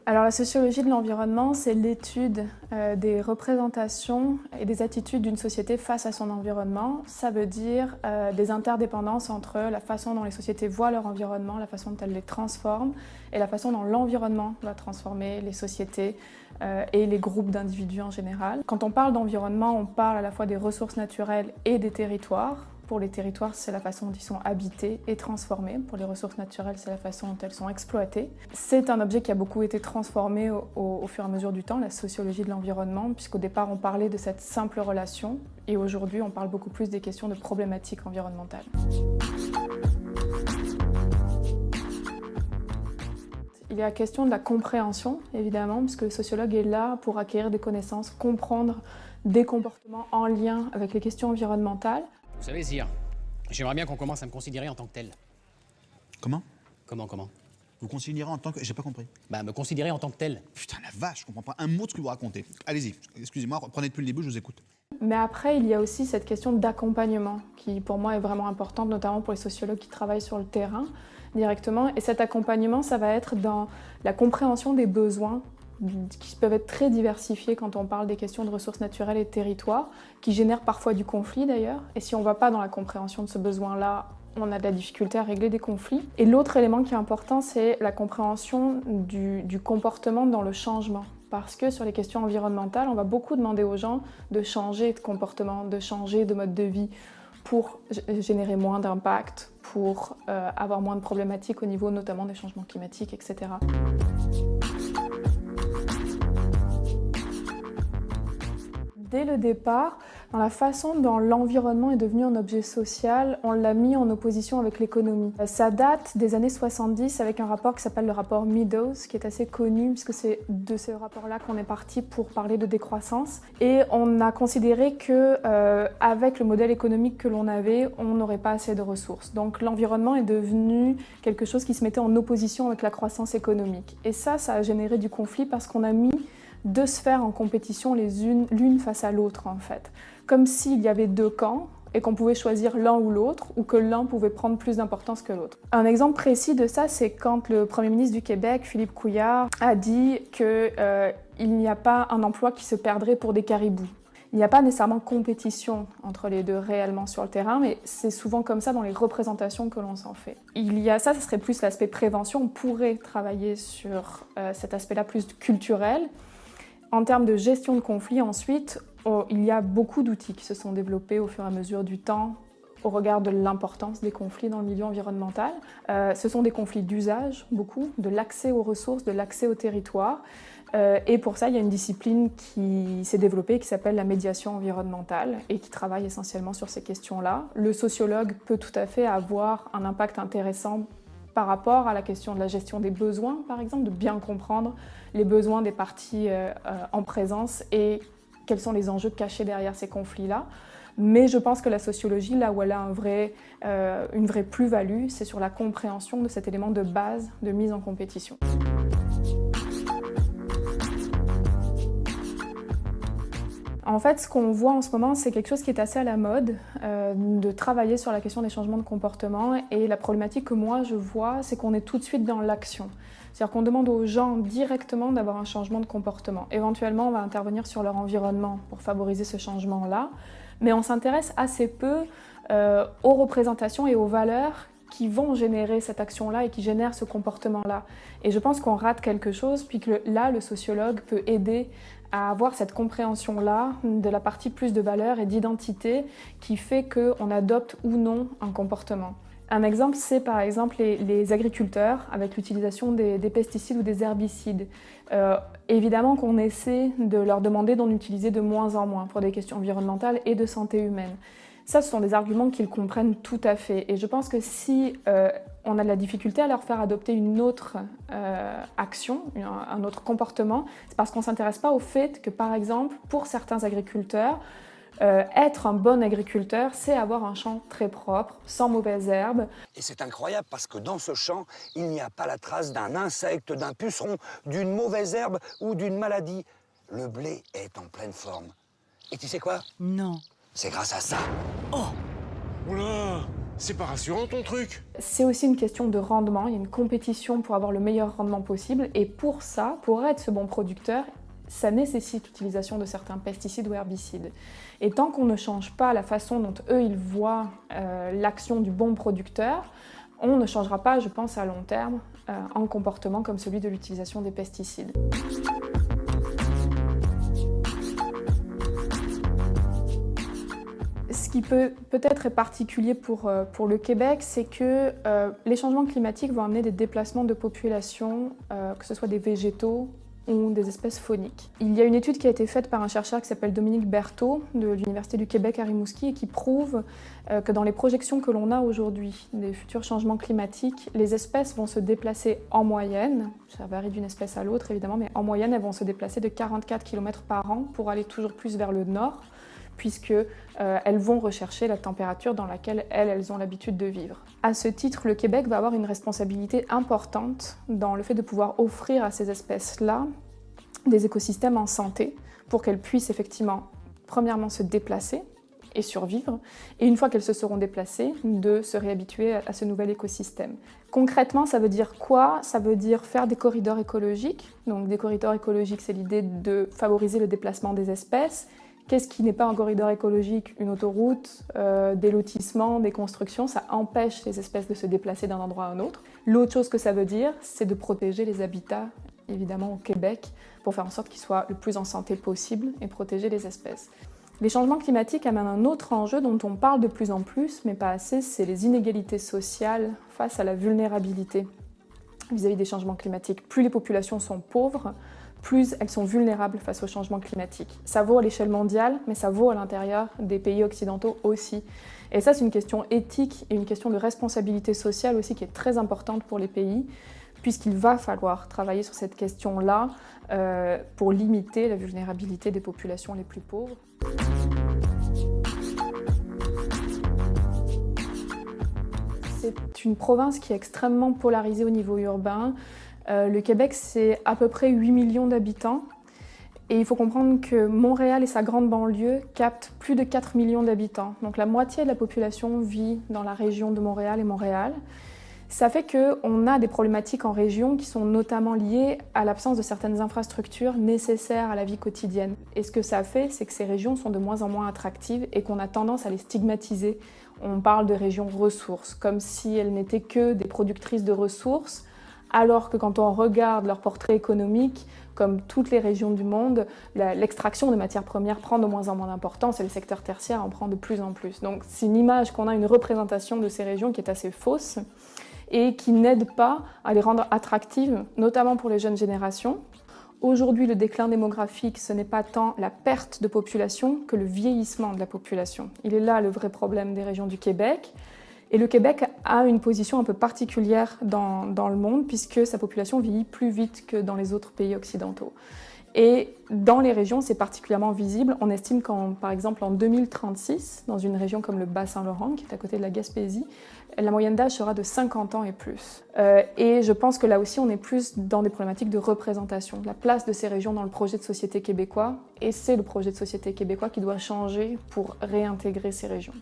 Alors la sociologie de l'environnement, c'est l'étude des représentations et des attitudes d'une société face à son environnement. Ça veut dire des interdépendances entre la façon dont les sociétés voient leur environnement, la façon dont elles les transforment et la façon dont l'environnement va transformer les sociétés et les groupes d'individus en général. Quand on parle d'environnement, on parle à la fois des ressources naturelles et des territoires. Pour les territoires, c'est la façon dont ils sont habités et transformés. Pour les ressources naturelles, c'est la façon dont elles sont exploitées. C'est un objet qui a beaucoup été transformé au fur et à mesure du temps, la sociologie de l'environnement, puisqu'au départ, on parlait de cette simple relation, et aujourd'hui, on parle beaucoup plus des questions de problématiques environnementales. Il y a la question de la compréhension, évidemment, puisque le sociologue est là pour acquérir des connaissances, comprendre des comportements en lien avec les questions environnementales. Vous savez, Sire, j'aimerais bien qu'on commence à me considérer en tant que tel. Comment? Comment? Vous considérez en tant que... J'ai pas compris. Bah, me considérer en tant que tel. Putain, la vache, je comprends pas un mot de ce que vous racontez. Allez-y, excusez-moi, reprenez depuis le début, je vous écoute. Mais après, il y a aussi cette question d'accompagnement, qui pour moi est vraiment importante, notamment pour les sociologues qui travaillent sur le terrain directement. Et cet accompagnement, ça va être dans la compréhension des besoins qui peuvent être très diversifiés quand on parle des questions de ressources naturelles et de territoires, qui génèrent parfois du conflit d'ailleurs. Et si on ne va pas dans la compréhension de ce besoin-là, on a de la difficulté à régler des conflits. Et l'autre élément qui est important, c'est la compréhension du comportement dans le changement. Parce que sur les questions environnementales, on va beaucoup demander aux gens de changer de comportement, de changer de mode de vie pour générer moins d'impact, pour avoir moins de problématiques au niveau notamment des changements climatiques, etc. Dès le départ, dans la façon dont l'environnement est devenu un objet social, on l'a mis en opposition avec l'économie. Ça date des années 70 avec un rapport qui s'appelle le rapport Meadows, qui est assez connu puisque c'est de ce rapport-là qu'on est parti pour parler de décroissance. Et on a considéré que avec le modèle économique que l'on avait, on n'aurait pas assez de ressources. Donc l'environnement est devenu quelque chose qui se mettait en opposition avec la croissance économique. Et ça a généré du conflit parce qu'on a mis deux sphères en compétition l'une face à l'autre en fait. Comme s'il y avait deux camps et qu'on pouvait choisir l'un ou l'autre, ou que l'un pouvait prendre plus d'importance que l'autre. Un exemple précis de ça, c'est quand le Premier ministre du Québec, Philippe Couillard, a dit qu'il n'y a pas un emploi qui se perdrait pour des caribous. Il n'y a pas nécessairement compétition entre les deux réellement sur le terrain, mais c'est souvent comme ça dans les représentations que l'on s'en fait. Il y a ça serait plus l'aspect prévention. On pourrait travailler sur cet aspect-là plus culturel. En termes de gestion de conflits, ensuite, il y a beaucoup d'outils qui se sont développés au fur et à mesure du temps au regard de l'importance des conflits dans le milieu environnemental. Ce sont des conflits d'usage, beaucoup, de l'accès aux ressources, de l'accès au territoire. Et pour ça, il y a une discipline qui s'est développée qui s'appelle la médiation environnementale et qui travaille essentiellement sur ces questions-là. Le sociologue peut tout à fait avoir un impact intéressant par rapport à la question de la gestion des besoins, par exemple, de bien comprendre les besoins des parties en présence et quels sont les enjeux cachés derrière ces conflits-là. Mais je pense que la sociologie, là où elle a une vraie plus-value, c'est sur la compréhension de cet élément de base de mise en compétition. En fait, ce qu'on voit en ce moment, c'est quelque chose qui est assez à la mode, de travailler sur la question des changements de comportement. Et la problématique que moi je vois, c'est qu'on est tout de suite dans l'action. C'est-à-dire qu'on demande aux gens directement d'avoir un changement de comportement. Éventuellement, on va intervenir sur leur environnement pour favoriser ce changement-là. Mais on s'intéresse assez peu aux représentations et aux valeurs qui vont générer cette action-là et qui génèrent ce comportement-là. Et je pense qu'on rate quelque chose, puis que là, le sociologue peut aider à avoir cette compréhension-là de la partie plus de valeur et d'identité qui fait qu'on adopte ou non un comportement. Un exemple, c'est par exemple les agriculteurs avec l'utilisation des pesticides ou des herbicides. Évidemment qu'on essaie de leur demander d'en utiliser de moins en moins pour des questions environnementales et de santé humaine. Ça, ce sont des arguments qu'ils comprennent tout à fait. Et je pense que si on a de la difficulté à leur faire adopter une autre action, un autre comportement, c'est parce qu'on ne s'intéresse pas au fait que, par exemple, pour certains agriculteurs, Être un bon agriculteur, c'est avoir un champ très propre, sans mauvaises herbes. Et c'est incroyable parce que dans ce champ, il n'y a pas la trace d'un insecte, d'un puceron, d'une mauvaise herbe ou d'une maladie. Le blé est en pleine forme. Et tu sais quoi? Non. C'est grâce à ça. Oula, c'est pas rassurant ton truc. C'est aussi une question de rendement, il y a une compétition pour avoir le meilleur rendement possible. Et pour ça, pour être ce bon producteur, ça nécessite l'utilisation de certains pesticides ou herbicides. Et tant qu'on ne change pas la façon dont eux, ils voient l'action du bon producteur, on ne changera pas, je pense, à long terme, un comportement comme celui de l'utilisation des pesticides. Ce qui peut-être est particulier pour le Québec, c'est que les changements climatiques vont amener des déplacements de population, que ce soit des végétaux ou des espèces fauniques. Il y a une étude qui a été faite par un chercheur qui s'appelle Dominique Berthaud de l'Université du Québec à Rimouski et qui prouve que dans les projections que l'on a aujourd'hui des futurs changements climatiques, les espèces vont se déplacer en moyenne, ça varie d'une espèce à l'autre évidemment, mais en moyenne elles vont se déplacer de 44 km par an pour aller toujours plus vers le nord, puisque elles vont rechercher la température dans laquelle elles ont l'habitude de vivre. À ce titre, le Québec va avoir une responsabilité importante dans le fait de pouvoir offrir à ces espèces-là des écosystèmes en santé pour qu'elles puissent effectivement, premièrement, se déplacer et survivre, et une fois qu'elles se seront déplacées, de se réhabituer à ce nouvel écosystème. Concrètement, ça veut dire quoi? Ça veut dire faire des corridors écologiques. Donc des corridors écologiques, c'est l'idée de favoriser le déplacement des espèces. Qu'est-ce qui n'est pas un corridor écologique? Une autoroute, des lotissements, des constructions, ça empêche les espèces de se déplacer d'un endroit à un autre. L'autre chose que ça veut dire, c'est de protéger les habitats, évidemment au Québec, pour faire en sorte qu'ils soient le plus en santé possible et protéger les espèces. Les changements climatiques amènent un autre enjeu dont on parle de plus en plus, mais pas assez, c'est les inégalités sociales face à la vulnérabilité vis-à-vis des changements climatiques. Plus les populations sont pauvres, plus elles sont vulnérables face au changement climatique. Ça vaut à l'échelle mondiale, mais ça vaut à l'intérieur des pays occidentaux aussi. Et ça, c'est une question éthique et une question de responsabilité sociale aussi qui est très importante pour les pays, puisqu'il va falloir travailler sur cette question-là pour limiter la vulnérabilité des populations les plus pauvres. C'est une province qui est extrêmement polarisée au niveau urbain. Le Québec, c'est à peu près 8 millions d'habitants. Et il faut comprendre que Montréal et sa grande banlieue captent plus de 4 millions d'habitants. Donc la moitié de la population vit dans la région de Montréal et Montréal. Ça fait qu'on a des problématiques en région qui sont notamment liées à l'absence de certaines infrastructures nécessaires à la vie quotidienne. Et ce que ça fait, c'est que ces régions sont de moins en moins attractives et qu'on a tendance à les stigmatiser. On parle de régions ressources, comme si elles n'étaient que des productrices de ressources, alors que quand on regarde leur portrait économique, comme toutes les régions du monde, l'extraction de matières premières prend de moins en moins d'importance et le secteur tertiaire en prend de plus en plus. Donc c'est une image qu'on a, une représentation de ces régions qui est assez fausse et qui n'aide pas à les rendre attractives, notamment pour les jeunes générations. Aujourd'hui, le déclin démographique, ce n'est pas tant la perte de population que le vieillissement de la population. Il est là le vrai problème des régions du Québec. Et le Québec a une position un peu particulière dans le monde puisque sa population vieillit plus vite que dans les autres pays occidentaux. Et dans les régions, c'est particulièrement visible. On estime par exemple en 2036, dans une région comme le Bas-Saint-Laurent, qui est à côté de la Gaspésie, la moyenne d'âge sera de 50 ans et plus. Et je pense que là aussi, on est plus dans des problématiques de représentation, de la place de ces régions dans le projet de société québécois. Et c'est le projet de société québécois qui doit changer pour réintégrer ces régions.